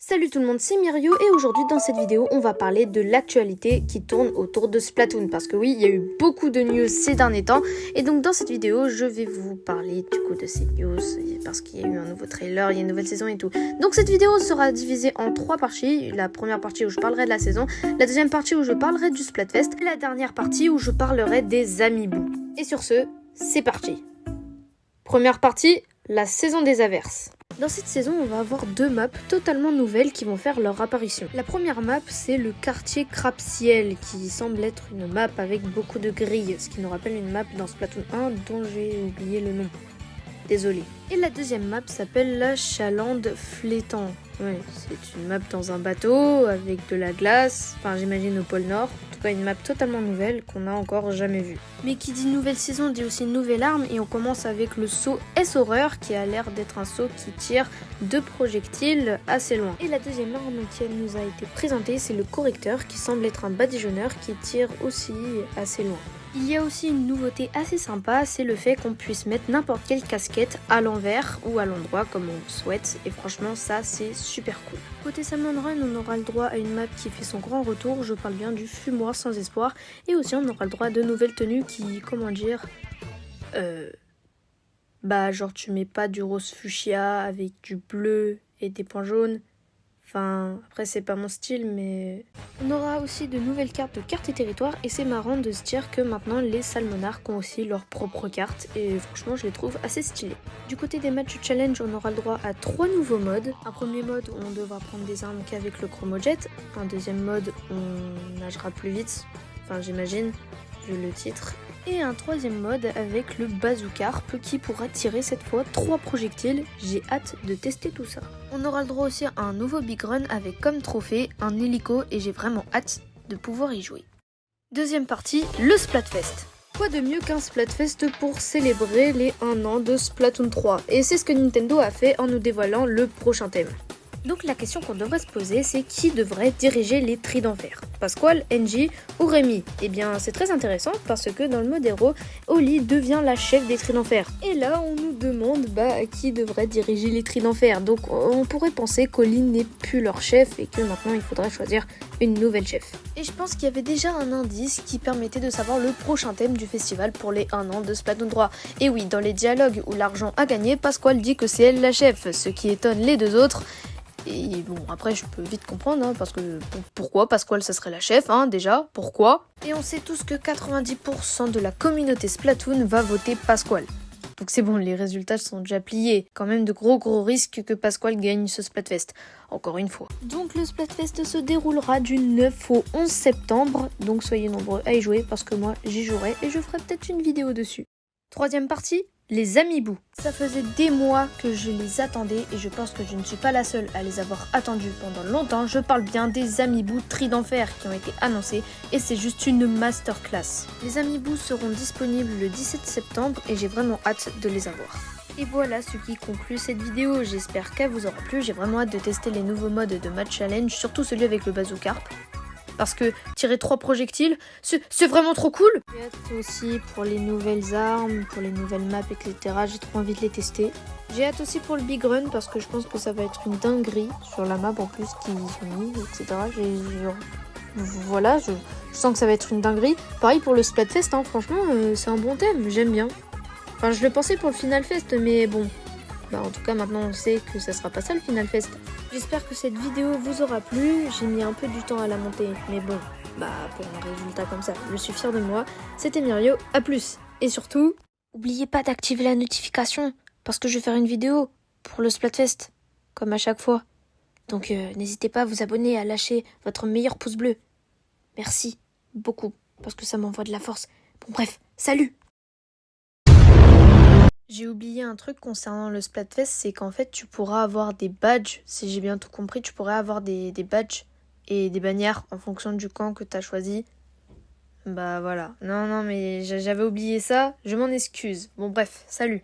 Salut tout le monde, c'est Myrio et aujourd'hui dans cette vidéo on va parler de l'actualité qui tourne autour de Splatoon parce que oui, il y a eu beaucoup de news ces derniers temps et donc dans cette vidéo je vais vous parler du coup de ces news parce qu'il y a eu un nouveau trailer, il y a une nouvelle saison et tout. Donc cette vidéo sera divisée en 3 parties, la première partie où je parlerai de la saison, la deuxième partie où je parlerai du Splatfest et la dernière partie où je parlerai des Amiibo. Et sur ce, c'est parti. Première partie, la saison des averses. Dans cette saison, on va avoir deux maps totalement nouvelles qui vont faire leur apparition. La première map, c'est le quartier Crapciel, qui semble être une map avec beaucoup de grilles, ce qui nous rappelle une map dans Splatoon 1 dont j'ai oublié le nom. Désolé. Et la deuxième map s'appelle la Chalande Flétan. Ouais, c'est une map dans un bateau avec de la glace, enfin j'imagine au pôle Nord. En tout cas une map totalement nouvelle qu'on n'a encore jamais vue. Mais qui dit nouvelle saison dit aussi nouvelle arme et on commence avec le saut S-Horreur qui a l'air d'être un saut qui tire 2 projectiles assez loin. Et la deuxième arme qui nous a été présentée c'est le correcteur qui semble être un badigeonneur qui tire aussi assez loin. Il y a aussi une nouveauté assez sympa, c'est le fait qu'on puisse mettre n'importe quelle casquette à l'envers ou à l'endroit comme on le souhaite et franchement ça c'est super cool. Côté Salmon Run on aura le droit à une map qui fait son grand retour, je parle bien du fumoir sans espoir et aussi on aura le droit à de nouvelles tenues qui, comment dire, genre tu mets pas du rose fuchsia avec du bleu et des points jaunes. Enfin, après c'est pas mon style, mais... On aura aussi de nouvelles cartes de cartes et territoires, et c'est marrant de se dire que maintenant les Salmonarques ont aussi leur propre carte, et franchement je les trouve assez stylées. Du côté des matchs challenge, on aura le droit à 3 nouveaux modes. Un premier mode où on devra prendre des armes qu'avec le chromojet, un deuxième mode où on nagera plus vite, enfin j'imagine, vu le titre. Et un troisième mode avec le bazookarp qui pourra tirer cette fois 3 projectiles. J'ai hâte de tester tout ça. On aura le droit aussi à un nouveau Big Run avec comme trophée un hélico et j'ai vraiment hâte de pouvoir y jouer. Deuxième partie, le Splatfest. Quoi de mieux qu'un Splatfest pour célébrer les 1 an de Splatoon 3 ? Et c'est ce que Nintendo a fait en nous dévoilant le prochain thème. Donc la question qu'on devrait se poser, c'est qui devrait diriger les Tris d'Enfer ? Pasquale, NJ ou Rémi ? Eh bien c'est très intéressant parce que dans le mode héros, Holly devient la chef des Tris d'Enfer. Et là on nous demande qui devrait diriger les Tris d'Enfer. Donc on pourrait penser qu'Holly n'est plus leur chef et que maintenant il faudrait choisir une nouvelle chef. Et je pense qu'il y avait déjà un indice qui permettait de savoir le prochain thème du festival pour les 1 an de Splatoon 3. Et oui, dans les dialogues où l'argent a gagné, Pasquale dit que c'est elle la chef, ce qui étonne les deux autres. Et bon, après, je peux vite comprendre, parce que pourquoi Pasquale, ça serait la chef, déjà, pourquoi ? Et on sait tous que 90% de la communauté Splatoon va voter Pasquale. Donc c'est bon, les résultats sont déjà pliés. Quand même de gros risques que Pasquale gagne ce Splatfest, encore une fois. Donc le Splatfest se déroulera du 9 au 11 septembre, donc soyez nombreux à y jouer, parce que moi, j'y jouerai et je ferai peut-être une vidéo dessus. Troisième partie, les Amiibo. Ça faisait des mois que je les attendais et je pense que je ne suis pas la seule à les avoir attendus pendant longtemps. Je parle bien des Amiibo Tris d'Enfer qui ont été annoncés et c'est juste une masterclass. Les Amiibo seront disponibles le 17 septembre et j'ai vraiment hâte de les avoir. Et voilà ce qui conclut cette vidéo, j'espère qu'elle vous aura plu, j'ai vraiment hâte de tester les nouveaux modes de match challenge, surtout celui avec le bazookarp. Parce que tirer 3 projectiles, c'est vraiment trop cool. J'ai hâte aussi pour les nouvelles armes, pour les nouvelles maps, etc. J'ai trop envie de les tester. J'ai hâte aussi pour le Big Run parce que je pense que ça va être une dinguerie sur la map en plus qu'ils ont mis, etc. Voilà, je sens que ça va être une dinguerie. Pareil pour le Splatfest, franchement, c'est un bon thème, j'aime bien. Enfin, je le pensais pour le Final Fest, mais bon. En tout cas, maintenant on sait que ça sera pas ça le Final Fest. J'espère que cette vidéo vous aura plu. J'ai mis un peu du temps à la monter, mais bon, pour un résultat comme ça, je suis fière de moi. C'était Myrio, à plus. Et surtout, n'oubliez pas d'activer la notification, parce que je vais faire une vidéo pour le Splatfest, comme à chaque fois. Donc n'hésitez pas à vous abonner, à lâcher votre meilleur pouce bleu. Merci, beaucoup, parce que ça m'envoie de la force. Bon bref, salut! J'ai oublié un truc concernant le Splatfest, c'est qu'en fait tu pourras avoir des badges, si j'ai bien tout compris, tu pourrais avoir des badges et des bannières en fonction du camp que tu as choisi. Voilà, non mais j'avais oublié ça, je m'en excuse. Bon bref, salut.